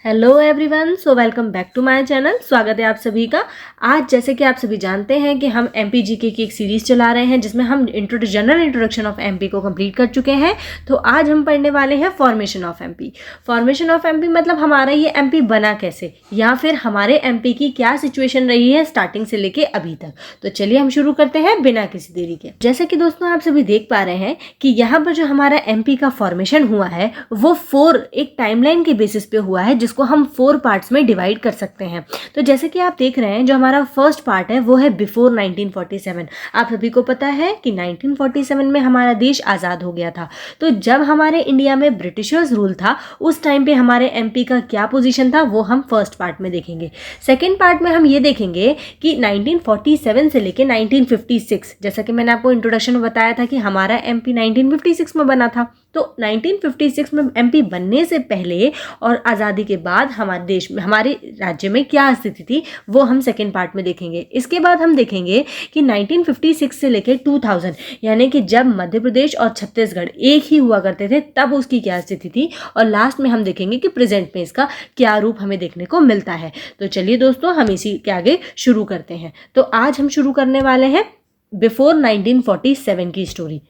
Hello everyone, so welcome back to my channel. स्वागत है आप सभी का। आज जैसे कि आप सभी जानते हैं कि हम एमपी जीके की एक सीरीज़ चला रहे हैं जिसमें हम जनरल इंट्रोडक्शन ऑफ एमपी को कंप्लीट कर चुके हैं। तो आज हम पढ़ने वाले हैं formation of MP. Formation of MP मतलब हमारा ये एमपी बना कैसे, या फिर हमारे एमपी की क्या सिचुएशन रही है स्टार्टिंग से लेके अभी तक। तो चलिए हम शुरू करते हैं बिना किसी देरी के। जैसे कि दोस्तों आप सभी देख पा रहे हैं कि यहाँ पर जो हमारा एमपी का फॉर्मेशन हुआ है वो एक टाइमलाइन के बेसिस पे हुआ है, जिसको हम 4 पार्ट्स में डिवाइड कर सकते हैं। तो जैसे कि आप देख रहे हैं, जो हमारा फर्स्ट पार्ट है वो है बिफोर 1947। आप सभी को पता है कि 1947 में हमारा देश आज़ाद हो गया था। तो जब हमारे इंडिया में ब्रिटिशर्स रूल था उस टाइम पे हमारे एमपी का क्या पोजीशन था वो हम फर्स्ट पार्ट में देखेंगे। सेकेंड पार्ट में हम ये देखेंगे कि 1947 से लेके 1956, जैसा कि मैंने आपको इंट्रोडक्शन में बताया था कि हमारा एमपी 1956 में बना था। तो 1956 में एमपी बनने से पहले और आज़ादी के बाद हमारे देश में, हमारे राज्य में क्या स्थिति थी वो हम सेकेंड पार्ट में देखेंगे। इसके बाद हम देखेंगे कि 1956 से लेकर 2000, यानी कि जब मध्य प्रदेश और छत्तीसगढ़ एक ही हुआ करते थे तब उसकी क्या स्थिति थी, और लास्ट में हम देखेंगे कि प्रेजेंट में इसका क्या रूप हमें देखने को मिलता है। तो चलिए दोस्तों हम इसी के आगे शुरू करते हैं। तो आज हम शुरू करने वाले हैं बिफोर 1947 की स्टोरी।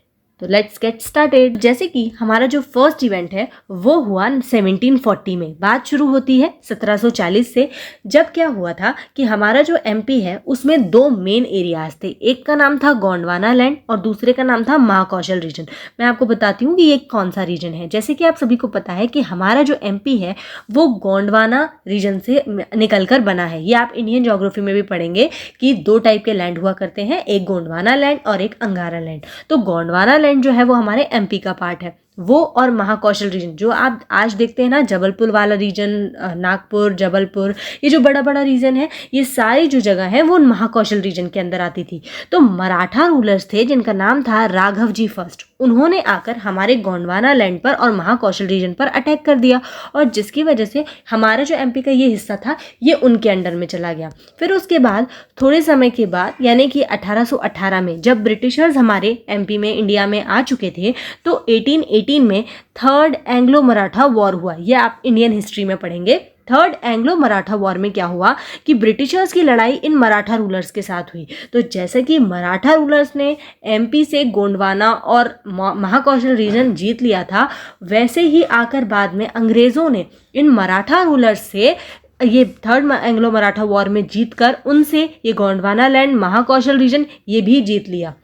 तो लेट्स गेट स्टार्टेड। जैसे कि हमारा जो फर्स्ट इवेंट है वो हुआ 1740 में। बात शुरू होती है 1740 से, जब क्या हुआ था कि हमारा जो एमपी है उसमें 2 मेन एरियाज थे। एक का नाम था गोंडवाना लैंड और दूसरे का नाम था महाकौशल रीजन। मैं आपको बताती हूँ कि ये कौन सा रीजन है। जैसे कि आप सभी को पता है कि हमारा जो एमपी है वो गोंडवाना रीजन से निकल कर बना है। ये आप इंडियन ज्योग्राफी में भी पढ़ेंगे कि 2 टाइप के लैंड हुआ करते हैं, एक गोंडवाना लैंड और एक अंगारा लैंड। तो गोंडवाना जो है वो हमारे एमपी का पार्ट है, वो और महाकौशल रीजन जो आप आज देखते हैं ना, जबलपुर वाला रीजन, नागपुर, जबलपुर, ये जो बड़ा बड़ा रीजन है, ये सारी जो जगह है वो महाकौशल रीजन के अंदर आती थी। तो मराठा रूलर्स थे जिनका नाम था राघव जी फर्स्ट, उन्होंने आकर हमारे गोंडवाना लैंड पर और महाकौशल रीजन पर अटैक कर दिया, और जिसकी वजह से हमारा जो एमपी का ये हिस्सा था ये उनके अंडर में चला गया। फिर उसके बाद थोड़े समय के बाद, यानी कि 1818 में जब ब्रिटिशर्स हमारे एमपी में, इंडिया में आ चुके थे, तो 1818 में थर्ड एंग्लो मराठा वॉर हुआ। ये आप इंडियन हिस्ट्री में पढ़ेंगे। थर्ड एंग्लो मराठा वॉर में क्या हुआ कि ब्रिटिशर्स की लड़ाई इन मराठा रूलर्स के साथ हुई। तो जैसे कि मराठा रूलर्स ने एमपी से गोंडवाना और महाकौशल रीजन जीत लिया था, वैसे ही आकर बाद में अंग्रेज़ों ने इन मराठा रूलर्स से ये थर्ड एंग्लो मराठा वॉर में जीतकर उनसे ये गोंडवाना लैंड, महाकौशल रीजन ये भी जीत लिया।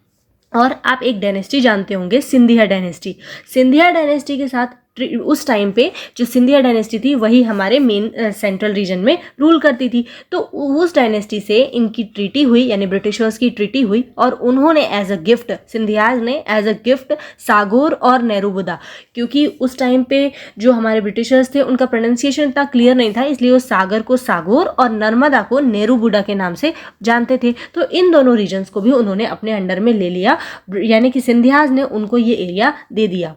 और आप एक डायनेस्टी जानते होंगे, सिंधिया डायनेस्टी। सिंधिया डायनेस्टी के साथ उस टाइम पे जो सिंधिया डायनेस्टी थी वही हमारे मेन सेंट्रल रीजन में रूल करती थी। तो उस डायनेस्टी से इनकी ट्रीटी हुई, यानी ब्रिटिशर्स की ट्रीटी हुई, और उन्होंने एज अ गिफ्ट, सिंधियाज ने एज अ गिफ्ट सागौर और नेरुबुदा, क्योंकि उस टाइम पे जो हमारे ब्रिटिशर्स थे उनका प्रोनाउंसिएशन इतना क्लियर नहीं था, इसलिए वो सागर को सागौर और नर्मदा को नेरुबुदा के नाम से जानते थे। तो इन दोनों रीजन्स को भी उन्होंने अपने अंडर में ले लिया, यानी कि सिंधियाज ने उनको ये एरिया दे दिया।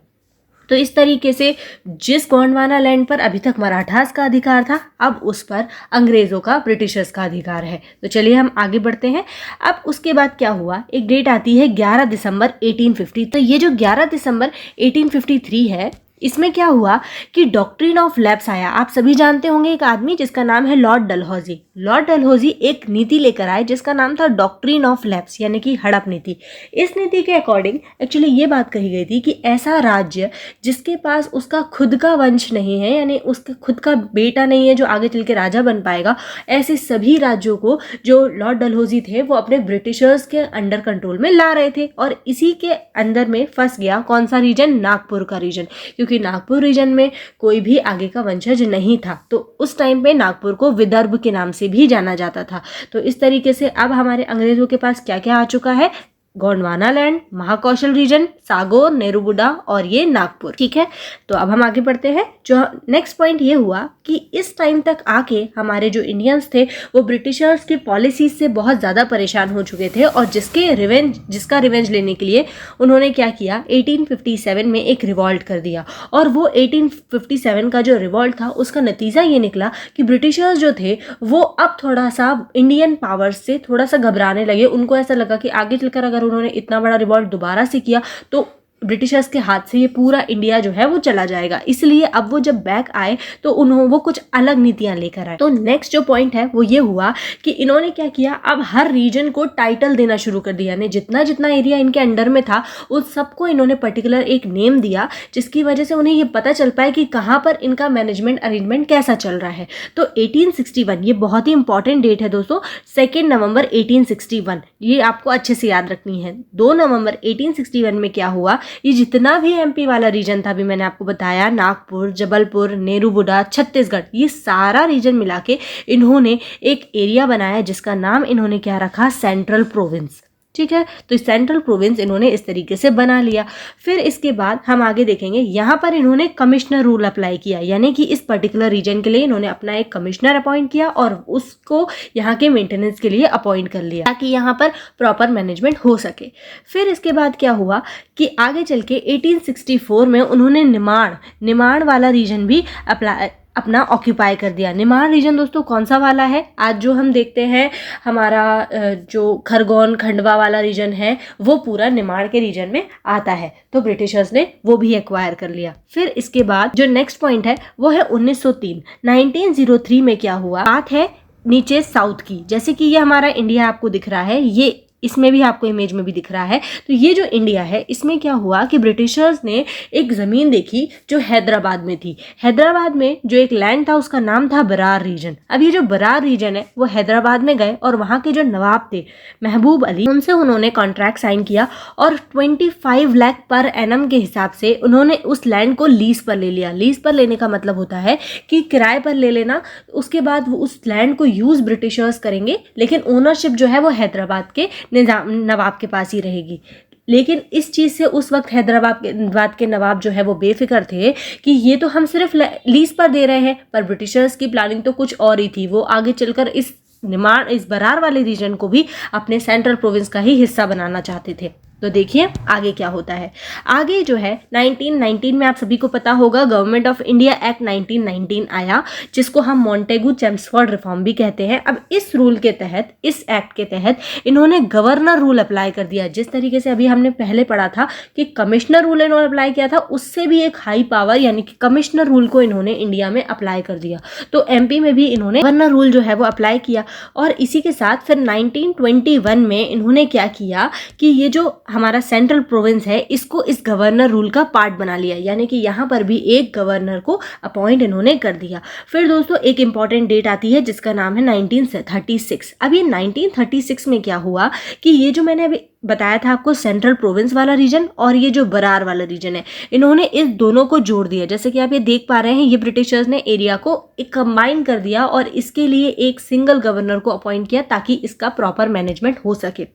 तो इस तरीके से जिस गोंडवाना लैंड पर अभी तक मराठास का अधिकार था, अब उस पर अंग्रेज़ों का, ब्रिटिशर्स का अधिकार है। तो चलिए हम आगे बढ़ते हैं। अब उसके बाद क्या हुआ, एक डेट आती है 11 दिसंबर 1850। तो ये जो 11 दिसंबर 1853 है, इसमें क्या हुआ कि डॉक्ट्रिन ऑफ लैप्स आया। आप सभी जानते होंगे एक आदमी जिसका नाम है लॉर्ड डलहौजी। लॉर्ड डलहौजी एक नीति लेकर आए जिसका नाम था डॉक्ट्रिन ऑफ लैप्स, यानी कि हड़प नीति। इस नीति के अकॉर्डिंग एक्चुअली ये बात कही गई थी कि ऐसा राज्य जिसके पास उसका खुद का वंश नहीं है, यानी उसका खुद का बेटा नहीं है जो आगे चल के राजा बन पाएगा, ऐसे सभी राज्यों को जो लॉर्ड डलहौजी थे वो अपने ब्रिटिशर्स के अंडर कंट्रोल में ला रहे थे। और इसी के अंदर में फंस गया कौन सा रीजन, नागपुर का रीजन, क्योंकि नागपुर रीजन में कोई भी आगे का वंशज नहीं था। तो उस टाइम पे नागपुर को विदर्भ के नाम से भी जाना जाता था। तो इस तरीके से अब हमारे अंग्रेजों के पास क्या क्या आ चुका है, गोंडवाना लैंड, महाकौशल रीजन, सागौर, नेरुबुदा और ये नागपुर। ठीक है, तो अब हम आगे बढ़ते हैं। जो नेक्स्ट पॉइंट ये हुआ कि इस टाइम तक आके हमारे जो इंडियंस थे वो ब्रिटिशर्स की पॉलिसीज से बहुत ज़्यादा परेशान हो चुके थे, और जिसका रिवेंज लेने के लिए उन्होंने क्या किया, 1857 में एक रिवॉल्ट कर दिया। और वो 1857 का जो रिवॉल्ट था उसका नतीजा ये निकला कि ब्रिटिशर्स जो थे वो अब थोड़ा सा इंडियन पावर्स से थोड़ा सा घबराने लगे। उनको ऐसा लगा कि आगे चलकर अगर उन्होंने इतना बड़ा रिवॉल्ट दोबारा से किया तो ब्रिटिशर्स के हाथ से ये पूरा इंडिया जो है वो चला जाएगा। इसलिए अब वो जब बैक आए तो वो कुछ अलग नीतियां लेकर आए। तो नेक्स्ट जो पॉइंट है वो ये हुआ कि इन्होंने क्या किया, अब हर रीजन को टाइटल देना शुरू कर दिया। यानी जितना जितना एरिया इनके अंडर में था उस सबको इन्होंने पर्टिकुलर एक नेम दिया, जिसकी वजह से उन्हें ये पता चल पाए कि कहाँ पर इनका मैनेजमेंट अरेंजमेंट कैसा चल रहा है। तो 1861 ये बहुत ही इंपॉर्टेंट डेट है दोस्तों, 2 नवंबर 1861, ये आपको अच्छे से याद रखनी है। 2 नवंबर 1861 में क्या हुआ, ये जितना भी एमपी वाला रीजन था, अभी मैंने आपको बताया नागपुर, जबलपुर, नेहरूबुडा, छत्तीसगढ़, ये सारा रीजन मिला के इन्होंने एक एरिया बनाया जिसका नाम इन्होंने क्या रखा, सेंट्रल प्रोविंस। ठीक है, तो सेंट्रल प्रोविंस इन्होंने इस तरीके से बना लिया। फिर इसके बाद हम आगे देखेंगे, यहाँ पर इन्होंने कमिश्नर रूल अप्लाई किया, यानी कि इस पर्टिकुलर रीजन के लिए इन्होंने अपना एक कमिश्नर अपॉइंट किया और उसको यहाँ के मेंटेनेंस के लिए अपॉइंट कर लिया ताकि यहाँ पर प्रॉपर मैनेजमेंट हो सके। फिर इसके बाद क्या हुआ कि आगे चल के 1864 में उन्होंने निमाड़ वाला रीजन भी अपना ऑक्यूपाई कर दिया। निमाड़ रीजन दोस्तों कौन सा वाला है, आज जो हम देखते हैं हमारा जो खरगोन खंडवा वाला रीजन है वो पूरा निमाड़ के रीजन में आता है। तो ब्रिटिशर्स ने वो भी एक्वायर कर लिया। फिर इसके बाद जो नेक्स्ट पॉइंट है वो है 1903। 1903 में क्या हुआ, बात है नीचे साउथ की, जैसे कि ये हमारा इंडिया आपको दिख रहा है, ये इसमें भी आपको इमेज में भी दिख रहा है। तो ये जो इंडिया है इसमें क्या हुआ कि ब्रिटिशर्स ने एक ज़मीन देखी जो हैदराबाद में थी। हैदराबाद में जो एक लैंड था उसका नाम था बरार रीजन। अब ये जो बरार रीजन है वो हैदराबाद में गए और वहाँ के जो नवाब थे महबूब अली, उनसे उन्होंने कॉन्ट्रैक्ट साइन किया और 25 लाख पर एनम के हिसाब से उन्होंने उस लैंड को लीज पर ले लिया। लीज पर लेने का मतलब होता है कि किराए पर ले लेना, उसके बाद वो उस लैंड को यूज़ ब्रिटिशर्स करेंगे, लेकिन ओनरशिप जो है वो हैदराबाद के नवाब के पास ही रहेगी। लेकिन इस चीज़ से उस वक्त हैदराबाद के नवाब जो है वो बेफिक्र थे कि ये तो हम सिर्फ लीज पर दे रहे हैं, पर ब्रिटिशर्स की प्लानिंग तो कुछ और ही थी। वो आगे चलकर इस बरार वाले रीजन को भी अपने सेंट्रल प्रोविंस का ही हिस्सा बनाना चाहते थे। तो देखिए आगे क्या होता है। आगे जो है 1919 में आप सभी को पता होगा गवर्नमेंट ऑफ इंडिया एक्ट 1919 आया, जिसको हम मॉन्टेगू चेम्सफोर्ड रिफॉर्म भी कहते हैं। अब इस रूल के तहत, इस एक्ट के तहत इन्होंने गवर्नर रूल अप्लाई कर दिया। जिस तरीके से अभी हमने पहले पढ़ा था कि कमिश्नर रूल इन्होंने अप्लाई किया था, उससे भी एक हाई पावर यानी कि कमिश्नर रूल को इन्होंने इंडिया में अप्लाई कर दिया। तो एमपी में भी इन्होंने गवर्नर रूल जो है वो अप्लाई किया। और इसी के साथ फिर 1921 में इन्होंने क्या किया कि ये जो हमारा सेंट्रल प्रोविंस है इसको इस गवर्नर रूल का पार्ट बना लिया, यानी कि यहाँ पर भी एक गवर्नर को अपॉइंट इन्होंने कर दिया। फिर दोस्तों एक इंपॉर्टेंट डेट आती है जिसका नाम है 1936। अब ये 1936 में क्या हुआ कि ये जो मैंने अभी बताया था आपको सेंट्रल प्रोविंस वाला रीजन और ये जो बरार वाला रीजन है, इन्होंने इस दोनों को जोड़ दिया। जैसे कि आप ये देख पा रहे हैं, ये ब्रिटिशर्स ने एरिया को एक कंबाइन कर दिया और इसके लिए एक सिंगल गवर्नर को अपॉइंट किया ताकि इसका प्रॉपर मैनेजमेंट हो सके।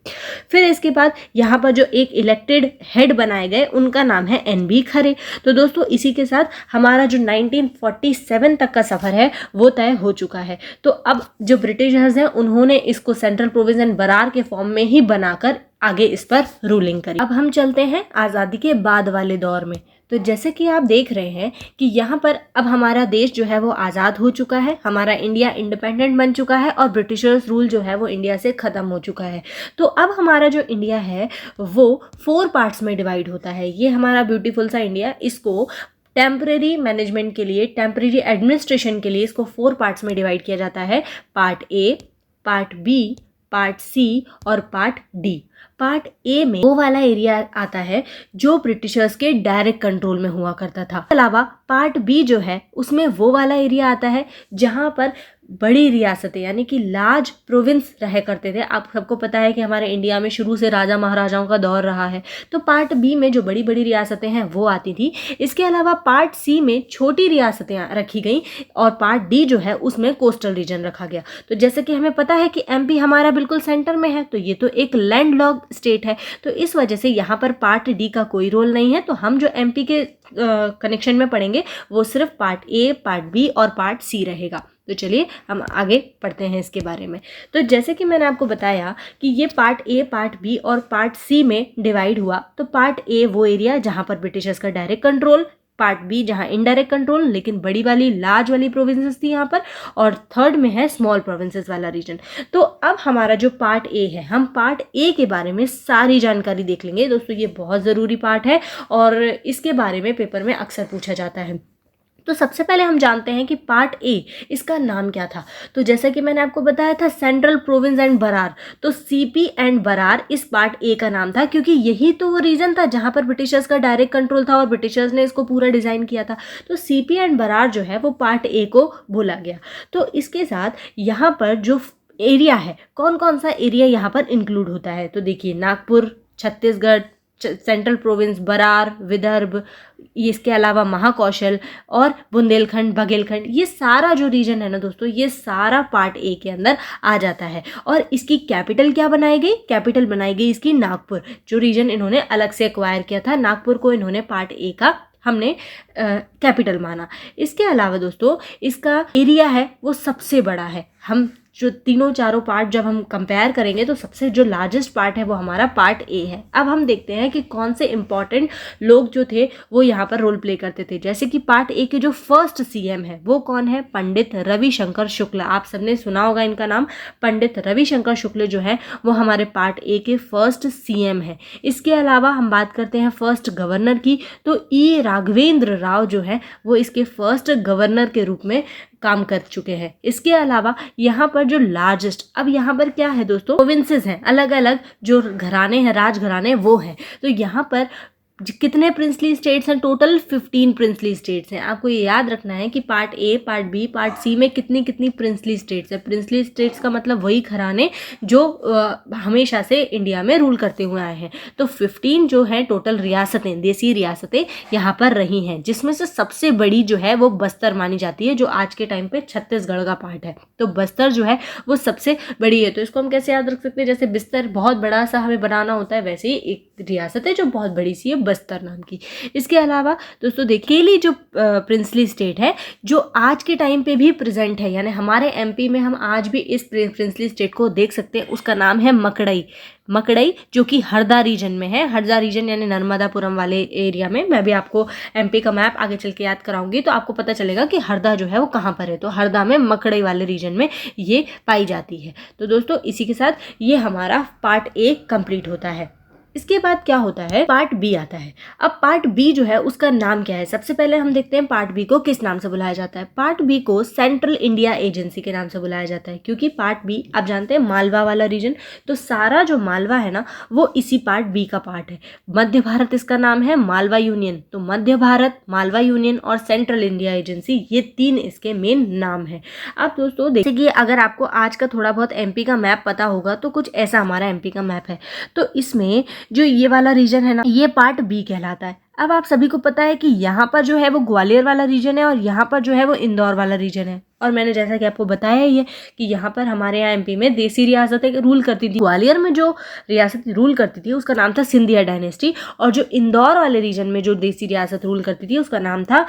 फिर इसके बाद यहाँ पर जो एक इलेक्टेड हेड बनाए गए उनका नाम है NB खरे। तो दोस्तों इसी के साथ हमारा जो 1947 तक का सफर है वो तय हो चुका है। तो अब जो ब्रिटिशर्स हैं उन्होंने इसको सेंट्रल प्रोविंस एंड बरार के फॉर्म में ही बनाकर आगे इस पर रूलिंग करी। अब हम चलते हैं आज़ादी के बाद वाले दौर में। तो जैसे कि आप देख रहे हैं कि यहाँ पर अब हमारा देश जो है वो आज़ाद हो चुका है, हमारा इंडिया इंडिपेंडेंट बन चुका है और ब्रिटिशर्स रूल जो है वो इंडिया से ख़त्म हो चुका है। तो अब हमारा जो इंडिया है वो 4 पार्ट्स में डिवाइड होता है। ये हमारा ब्यूटीफुल सा इंडिया, इसको टेम्परेरी मैनेजमेंट के लिए, टेम्परेरी एडमिनिस्ट्रेशन के लिए इसको 4 पार्ट्स में डिवाइड किया जाता है। Part A, part B, part C और पार्ट D। पार्ट ए में वो वाला एरिया आता है जो ब्रिटिशर्स के डायरेक्ट कंट्रोल में हुआ करता था। अलावा पार्ट बी जो है उसमें वो वाला एरिया आता है जहां पर बड़ी रियासतें यानी कि लार्ज प्रोविंस रह करते थे। आप सबको पता है कि हमारे इंडिया में शुरू से राजा महाराजाओं का दौर रहा है, तो पार्ट बी में जो बड़ी बड़ी रियासतें हैं वो आती थी। इसके अलावा पार्ट सी में छोटी रियासतें रखी गई और पार्ट डी जो है उसमें कोस्टल रीजन रखा गया। तो जैसे कि हमें पता है कि एमपी हमारा बिल्कुल सेंटर में है, तो ये तो एक लैंड लॉक स्टेट है, तो इस वजह से यहाँ पर पार्ट डी का कोई रोल नहीं है। तो हम जो एमपी के कनेक्शन में पढ़ेंगे वो सिर्फ पार्ट ए, पार्ट बी और पार्ट सी रहेगा। तो चलिए हम आगे पढ़ते हैं इसके बारे में। तो जैसे कि मैंने आपको बताया कि ये पार्ट ए, पार्ट बी और पार्ट सी में डिवाइड हुआ। तो पार्ट ए वो एरिया जहाँ पर ब्रिटिशर्स का डायरेक्ट कंट्रोल पार्ट बी जहाँ इनडायरेक्ट कंट्रोल लेकिन बड़ी वाली लार्ज वाली प्रोविंसेस थी यहाँ पर, और थर्ड में है स्मॉल प्रोविंसेस वाला रीजन। तो अब हमारा जो पार्ट ए है, हम पार्ट ए के बारे में सारी जानकारी देख लेंगे दोस्तों। ये बहुत ज़रूरी पार्ट है और इसके बारे में पेपर में अक्सर पूछा जाता है। तो सबसे पहले हम जानते हैं कि पार्ट ए इसका नाम क्या था। तो जैसा कि मैंने आपको बताया था सेंट्रल प्रोविंस एंड बरार, तो सीपी एंड बरार इस पार्ट ए का नाम था, क्योंकि यही तो वो रीजन था जहां पर ब्रिटिशर्स का डायरेक्ट कंट्रोल था और ब्रिटिशर्स ने इसको पूरा डिज़ाइन किया था। तो सीपी एंड बरार जो है वो पार्ट ए को बोला गया। तो इसके साथ यहाँ पर जो एरिया है, कौन कौन सा एरिया यहाँ पर इंक्लूड होता है, तो देखिए नागपुर, छत्तीसगढ़, सेंट्रल प्रोविंस, बरार, विदर्भ, इसके अलावा महाकौशल और बुंदेलखंड, बघेलखंड, ये सारा जो रीजन है ना दोस्तों, ये सारा पार्ट ए के अंदर आ जाता है। और इसकी कैपिटल क्या बनाई गई, कैपिटल बनाई गई इसकी नागपुर, जो रीजन इन्होंने अलग से एक्वायर किया था। नागपुर को इन्होंने पार्ट ए का हमने कैपिटल माना। इसके अलावा दोस्तों इसका एरिया है वो सबसे बड़ा है। हम जो तीनों चारों पार्ट जब हम कंपेयर करेंगे तो सबसे जो लार्जेस्ट पार्ट है वो हमारा पार्ट ए है। अब हम देखते हैं कि कौन से इंपॉर्टेंट लोग जो थे वो यहाँ पर रोल प्ले करते थे। जैसे कि पार्ट ए के जो फर्स्ट सीएम है वो कौन है, पंडित रविशंकर शुक्ल। आप सबने सुना होगा इनका नाम, पंडित रविशंकर शुक्ल जो है वो हमारे पार्ट ए के फर्स्ट सीएम है। इसके अलावा हम बात करते हैं फर्स्ट गवर्नर की, तो ई राघवेंद्र राव जो है वो इसके फर्स्ट गवर्नर के रूप में काम कर चुके हैं। इसके अलावा यहाँ पर जो लार्जेस्ट, अब यहाँ पर क्या है दोस्तों, प्रोविंसेस हैं, अलग अलग जो घराने हैं, राजघराने वो हैं। तो यहाँ पर कितने प्रिंसली स्टेट्स हैं, टोटल 15 प्रिंसली स्टेट्स हैं। आपको ये याद रखना है कि part A, part B, part C में कितनी कितनी प्रिंसली स्टेट्स है। प्रिंसली स्टेट्स का मतलब वही घराने जो हमेशा से इंडिया में रूल करते हुए आए हैं। तो 15 जो है टोटल रियासतें, देसी रियासतें यहाँ पर रही हैं, जिसमें से सबसे बड़ी जो है वो बस्तर मानी जाती है, जो आज के टाइम पे छत्तीसगढ़ का पार्ट है। तो बस्तर जो है वो सबसे बड़ी है। तो इसको हम कैसे याद रख सकते हैं, जैसे बिस्तर बहुत बड़ा सा हमें बनाना होता है, वैसे ही एक रियासत है जो बहुत बड़ी सी है, बस्तर नाम की। इसके अलावा दोस्तों देखिए जो प्रिंसली स्टेट है जो आज के टाइम पे भी प्रेजेंट है, यानी हमारे एमपी में हम आज भी इस प्रिंसली स्टेट को देख सकते हैं, उसका नाम है मकड़ई। मकड़ई जो कि हरदा रीजन में है। हरदा रीजन यानी नर्मदापुरम वाले एरिया में। मैं भी आपको एमपी का मैप आगे चल के याद कराऊंगी तो आपको पता चलेगा कि हरदा जो है वो कहाँ पर है। तो हरदा में मकड़ई वाले रीजन में ये पाई जाती है। तो दोस्तों इसी के साथ ये हमारा पार्ट ए कंप्लीट होता है। इसके बाद क्या होता है, पार्ट बी आता है। अब पार्ट बी जो है उसका नाम क्या है, सबसे पहले हम देखते हैं पार्ट बी को किस नाम से बुलाया जाता है। पार्ट बी को सेंट्रल इंडिया एजेंसी के नाम से बुलाया जाता है, क्योंकि पार्ट बी आप जानते हैं मालवा वाला रीजन, तो सारा जो मालवा है ना वो इसी पार्ट बी का पार्ट है। मध्य भारत इसका नाम है मालवा यूनियन, तो मध्य भारत, मालवा यूनियन और सेंट्रल इंडिया एजेंसी, ये तीन इसके मेन नाम है। अब दोस्तों देखिए कि अगर आपको आज का थोड़ा बहुत एमपी का मैप पता होगा तो कुछ ऐसा हमारा एमपी का मैप है। तो इसमें जो ये वाला रीजन है ना, ये पार्ट बी कहलाता है। अब आप सभी को पता है कि यहाँ पर जो है वो ग्वालियर वाला रीजन है और यहाँ पर जो है वो इंदौर वाला रीजन है। और मैंने जैसा कि आपको बताया ही है कि यहाँ पर हमारे यहाँ एमपी में देसी रियासतें रूल करती थी। ग्वालियर में जो रियासत रूल करती थी उसका नाम था सिंधिया डायनेस्टी, और जो इंदौर वाले रीजन में जो देसी रियासत रूल करती थी उसका नाम था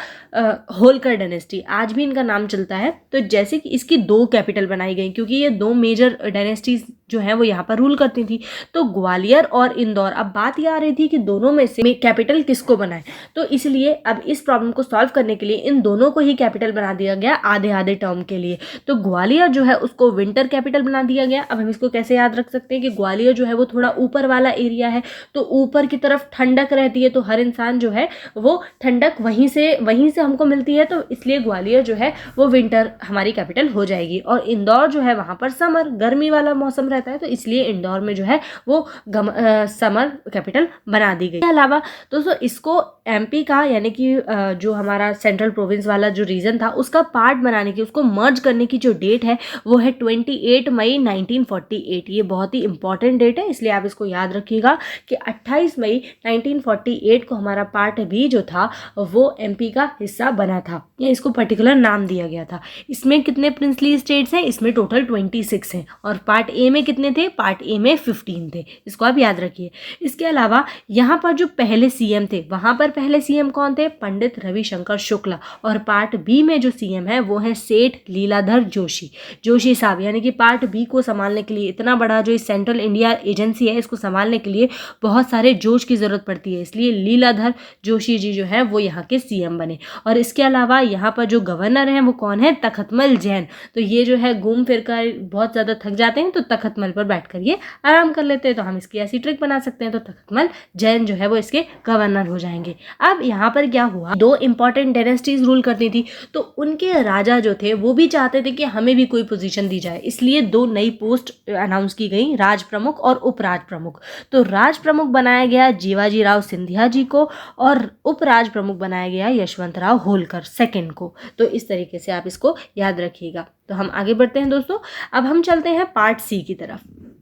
होलकर डायनेस्टी। आज भी इनका नाम चलता है। तो जैसे कि इसकी दो कैपिटल बनाई गई, क्योंकि ये दो मेजर डायनेस्टीज जो है वो यहाँ पर रूल करती थी, तो ग्वालियर और इंदौर। अब बात यह आ रही थी कि दोनों में से कैपिटल किसको बनाए, तो इसलिए अब इस प्रॉब्लम को सॉल्व करने के लिए इन दोनों को ही कैपिटल बना दिया गया आधे आधे टर्म के लिए। तो ग्वालियर जो है उसको विंटर कैपिटल बना दिया गया। अब हम इसको कैसे याद रख सकते हैं कि ग्वालियर जो है वो थोड़ा ऊपर वाला एरिया है, तो ऊपर की तरफ ठंडक रहती है, तो हर इंसान जो है वो ठंडक वहीं से हमको मिलती है, तो इसलिए ग्वालियर जो है वो विंटर हमारी कैपिटल हो जाएगी। और इंदौर जो है वहाँ पर समर, गर्मी वाला मौसम रहता है, तो इसलिए इंदौर में जो है वो समर कैपिटल बना दी गई। इसके अलावा दोस्तों इसको एमपी का यानी कि जो हमारा सेंट्रल प्रोविंस वाला जो रीजन था उसका पार्ट बनाने की, उसको मर्ज करने की जो डेट है वो है 28 मई 1948। ये बहुत ही इंपॉर्टेंट डेट है, इसलिए आप इसको याद रखिएगा कि 28 मई 1948 को हमारा पार्ट बी जो था वो एमपी का हिस्सा बना था, या इसको पर्टिकुलर नाम दिया गया था। इसमें कितने प्रिंसली स्टेट्स हैं, इसमें टोटल 26 हैं, और पार्ट ए में कितने थे, पार्ट ए में 15 थे। इसको आप याद रखिए। इसके अलावा यहाँ पर जो पहले सीएम थे वहाँ पर पहले सीएम कौन थे? पंडित रविशंकर शुक्ला। और पार्ट बी में जो सीएम है वो है सेठ लीलाधर जोशी साहब। यानी कि पार्ट बी को संभालने के लिए, इतना बड़ा जो इस सेंट्रल इंडिया एजेंसी है इसको संभालने के लिए बहुत सारे जोश की ज़रूरत पड़ती है, इसलिए लीलाधर जोशी जी जो है वो यहाँ के सीएम बने। और इसके अलावा यहाँ पर जो गवर्नर हैं वो कौन है? तखतमल जैन। तो ये जो है घूम फिर कर बहुत ज़्यादा थक जाते हैं तो तखतमल पर बैठ कर ये आराम कर लेते हैं, तो हम इसकी ऐसी ट्रिक बना सकते हैं, तो तखतमल जैन जो है वो इसके गवर्नर हो जाएंगे। अब यहाँ पर क्या हुआ, 2 इंपॉर्टेंट डायनेस्टीज रूल करती थी, तो उनके राजा जो थे वो भी चाहते थे कि हमें भी कोई पोजीशन दी जाए, इसलिए 2 नई पोस्ट अनाउंस की गई, राज प्रमुख और उपराज प्रमुख। तो राज प्रमुख बनाया गया जीवाजी राव सिंधिया जी को और उपराज प्रमुख बनाया गया यशवंतराव होलकर सेकंड को। तो इस तरीके से आप इसको याद रखिएगा। तो हम आगे बढ़ते हैं दोस्तों। अब हम चलते हैं पार्ट सी की तरफ।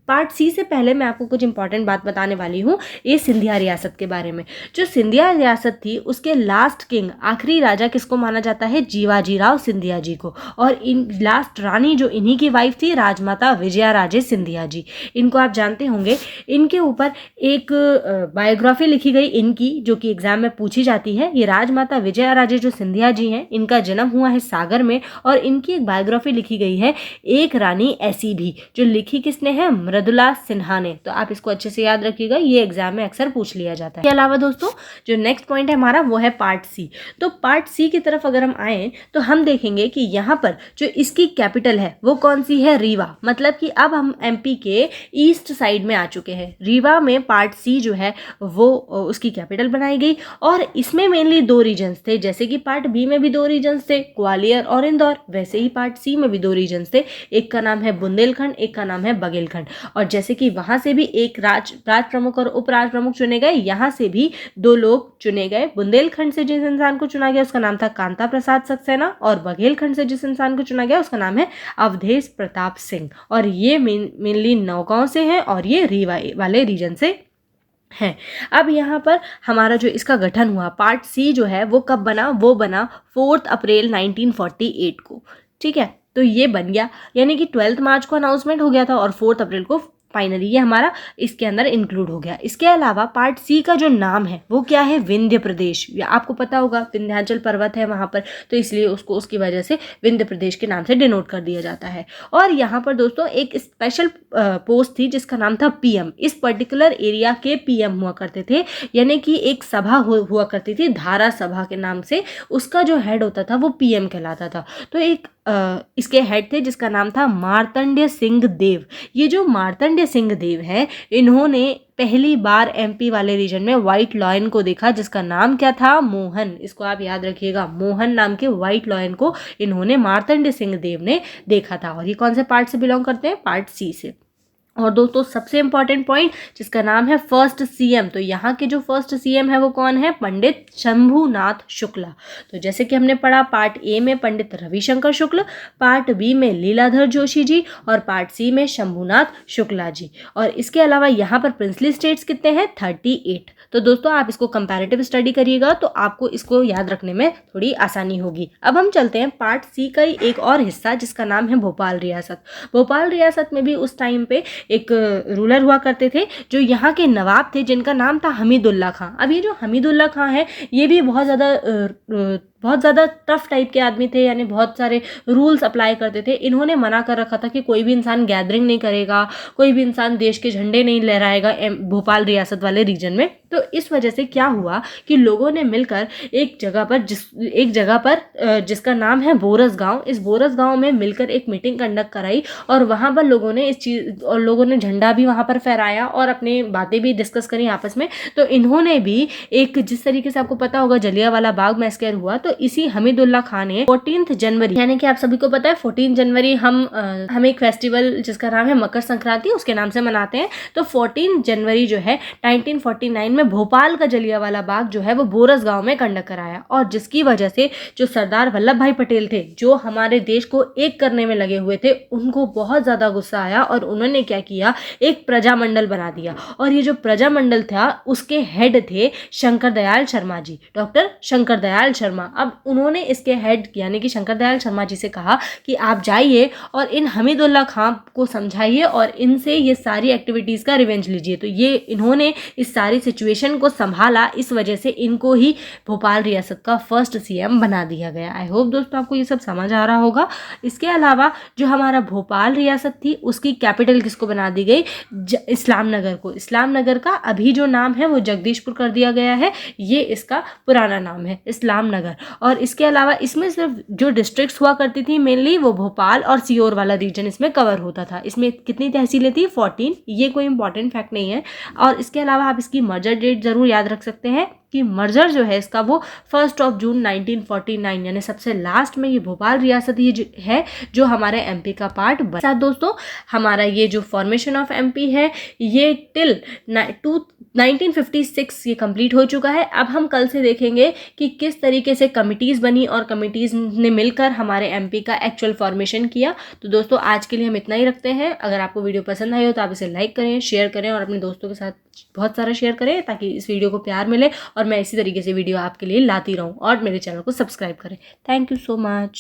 पार्ट सी से पहले मैं आपको कुछ इंपॉर्टेंट बात बताने वाली हूँ ये सिंधिया रियासत के बारे में। जो सिंधिया रियासत थी उसके लास्ट किंग, आखिरी राजा किसको माना जाता है? जीवाजी राव सिंधिया जी को। और इन लास्ट रानी जो इन्हीं की वाइफ थी राजमाता विजया राजे सिंधिया जी, इनको आप जानते होंगे। इनके ऊपर एक बायोग्राफी लिखी गई इनकी, जो कि एग्जाम में पूछी जाती है। ये राजमाता विजया राजे जो सिंधिया जी हैं, इनका जन्म हुआ है सागर में और इनकी एक बायोग्राफी लिखी गई है एक रानी ऐसी भी, जो लिखी किसने है? मृदुला सिन्हा ने। तो आप इसको अच्छे से याद रखिएगा, ये एग्जाम में अक्सर पूछ लिया जाता है। इसके अलावा दोस्तों जो नेक्स्ट पॉइंट है हमारा वो है पार्ट सी। तो पार्ट सी की तरफ अगर हम आए तो हम देखेंगे कि यहाँ पर जो इसकी कैपिटल है वो कौन सी है? रीवा। मतलब कि अब हम एमपी के ईस्ट साइड में आ चुके हैं। रीवा में पार्ट सी जो है वो उसकी कैपिटल बनाई गई और इसमें मेनली 2 रीजन्स थे, जैसे कि पार्ट बी में भी 2 रीजन्स थे, ग्वालियर और इंदौर, वैसे ही पार्ट सी में भी 2 रीजन्स थे। एक का नाम है बुंदेलखंड, एक का नाम है बघेलखंड। और जैसे कि वहां से भी एक राज प्रमुख और उपराज प्रमुख चुने गए, यहाँ से भी 2 लोग चुने गए। बुंदेलखंड से जिस इंसान को चुना गया उसका नाम था कांता प्रसाद सक्सेना और बघेलखंड से जिस इंसान को चुना गया उसका नाम है अवधेश प्रताप सिंह। और ये मेनली नौगांव से है और ये रीवा वाले रीजन से है। अब यहाँ पर हमारा जो इसका गठन हुआ पार्ट सी जो है वो कब बना? वो बना 4 अप्रैल 1948 को। ठीक है, तो ये बन गया, यानी कि 12 मार्च को अनाउंसमेंट हो गया था और 4 अप्रैल को फाइनली ये हमारा इसके अंदर इंक्लूड हो गया। इसके अलावा पार्ट सी का जो नाम है वो क्या है? विंध्य प्रदेश। आपको पता होगा विंध्याचल पर्वत है वहाँ पर, तो इसलिए उसको उसकी वजह से विंध्य प्रदेश के नाम से डिनोट कर दिया जाता है। और यहाँ पर दोस्तों एक स्पेशल पोस्ट थी जिसका नाम था पीएम। इस पर्टिकुलर एरिया के पीएम हुआ करते थे, यानी कि एक सभा हुआ करती थी धारा सभा के नाम से, उसका जो हेड होता था वो पीएम कहलाता था। तो एक इसके हेड थे जिसका नाम था मार्तंड्य सिंह देव। ये जो मार्तंड्य सिंह देव है, इन्होंने पहली बार एमपी वाले रीजन में व्हाइट लॉयन को देखा जिसका नाम क्या था? मोहन। इसको आप याद रखिएगा, मोहन नाम के व्हाइट लॉयन को इन्होंने मार्तंड्य सिंह देव ने देखा था। और ये कौन से पार्ट से बिलोंग करते हैं? पार्ट सी से। और दोस्तों सबसे इंपॉर्टेंट पॉइंट जिसका नाम है फर्स्ट सीएम, तो यहाँ के जो फर्स्ट सीएम है वो कौन है? पंडित शंभूनाथ शुक्ला। तो जैसे कि हमने पढ़ा पार्ट ए में पंडित रविशंकर शुक्ल, पार्ट बी में लीलाधर जोशी जी और पार्ट सी में शंभूनाथ शुक्ला जी। और इसके अलावा यहाँ पर प्रिंसली स्टेट्स कितने हैं? 38। तो दोस्तों आप इसको कंपैरेटिव स्टडी करिएगा तो आपको इसको याद रखने में थोड़ी आसानी होगी। अब हम चलते हैं पार्ट सी का ही एक और हिस्सा जिसका नाम है भोपाल रियासत। भोपाल रियासत में भी उस टाइम पे एक रूलर हुआ करते थे जो यहाँ के नवाब थे जिनका नाम था हमीदुल्ला खां। अब ये जो हमीदुल्ला खां है ये भी बहुत ज़्यादा टफ टाइप के आदमी थे, यानी बहुत सारे रूल्स अप्लाई करते थे। इन्होंने मना कर रखा था कि कोई भी इंसान गैदरिंग नहीं करेगा, कोई भी इंसान देश के झंडे नहीं लहराएगा भोपाल रियासत वाले रीजन में। तो इस वजह से क्या हुआ कि लोगों ने मिलकर एक जगह पर जिसका नाम है बोरस गांव, इस बोरस गांव में मिलकर एक मीटिंग कंडक्ट कराई और वहाँ पर लोगों ने झंडा भी वहाँ पर फहराया और अपनी बातें भी डिस्कस करी आपस में। तो इन्होंने भी एक, जिस तरीके से आपको पता होगा जलियांवाला बाग मैसेकर हुआ, तो इसी हमीदुल्ला खान ने 14 जनवरी, यानी कि आप सभी को पता है 14 जनवरी हम एक फेस्टिवल जिसका नाम है मकर संक्रांति उसके नाम से मनाते हैं। तो 14 जनवरी जो है 1949 में भोपाल का जलियांवाला बाग जो है वो बोरस गांव में कंडक्ट कराया और जिसकी वजह से जो सरदार वल्लभ भाई पटेल थे जो हमारे देश को एक करने में लगे हुए थे, उनको बहुत ज़्यादा गुस्सा आया और उन्होंने क्या किया, एक प्रजामंडल बना दिया। और ये जो प्रजामंडल था उसके हेड थे शंकर दयाल शर्मा जी, डॉक्टर शंकर दयाल शर्मा। अब उन्होंने इसके हेड यानी कि शंकर दयाल शर्मा जी से कहा कि आप जाइए और इन हमीदुल्लाह खां को समझाइए और इनसे ये सारी एक्टिविटीज़ का रिवेंज लीजिए। तो ये इन्होंने इस सारी सिचुएशन को संभाला, इस वजह से इनको ही भोपाल रियासत का फर्स्ट सीएम बना दिया गया। आई होप दोस्तों आपको ये सब समझ आ रहा होगा। इसके अलावा जो हमारा भोपाल रियासत थी उसकी कैपिटल किसको बना दी गई? इस्लाम नगर को। इस्लाम नगर का अभी जो नाम है वो जगदीशपुर कर दिया गया है, ये इसका पुराना नाम है इस्लाम नगर। और इसके अलावा इसमें सिर्फ जो डिस्ट्रिक्ट्स हुआ करती थी मेनली वो भोपाल और सीहोर वाला रीजन इसमें कवर होता था। इसमें कितनी तहसीलें थी? 14। ये कोई इंपॉर्टेंट फैक्ट नहीं है। और इसके अलावा आप इसकी मर्जर डेट ज़रूर याद रख सकते हैं कि मर्जर जो है इसका वो 1 जून 1949 यानी सबसे लास्ट में ये भोपाल रियासत ही है जो हमारे एमपी का पार्ट बना। दोस्तों हमारा ये जो फॉर्मेशन ऑफ एमपी है ये टिल 1956 ये कंप्लीट हो चुका है। अब हम कल से देखेंगे कि किस तरीके से कमिटीज़ बनी और कमिटीज़ ने मिलकर हमारे एमपी का एक्चुअल फॉर्मेशन किया। तो दोस्तों आज के लिए हम इतना ही रखते हैं। अगर आपको वीडियो पसंद आई हो तो आप इसे लाइक करें, शेयर करें और अपने दोस्तों के साथ बहुत सारा शेयर करें ताकि इस वीडियो को प्यार मिले और मैं इसी तरीके से वीडियो आपके लिए लाती रहूं। और मेरे चैनल को सब्सक्राइब करें। Thank you so much.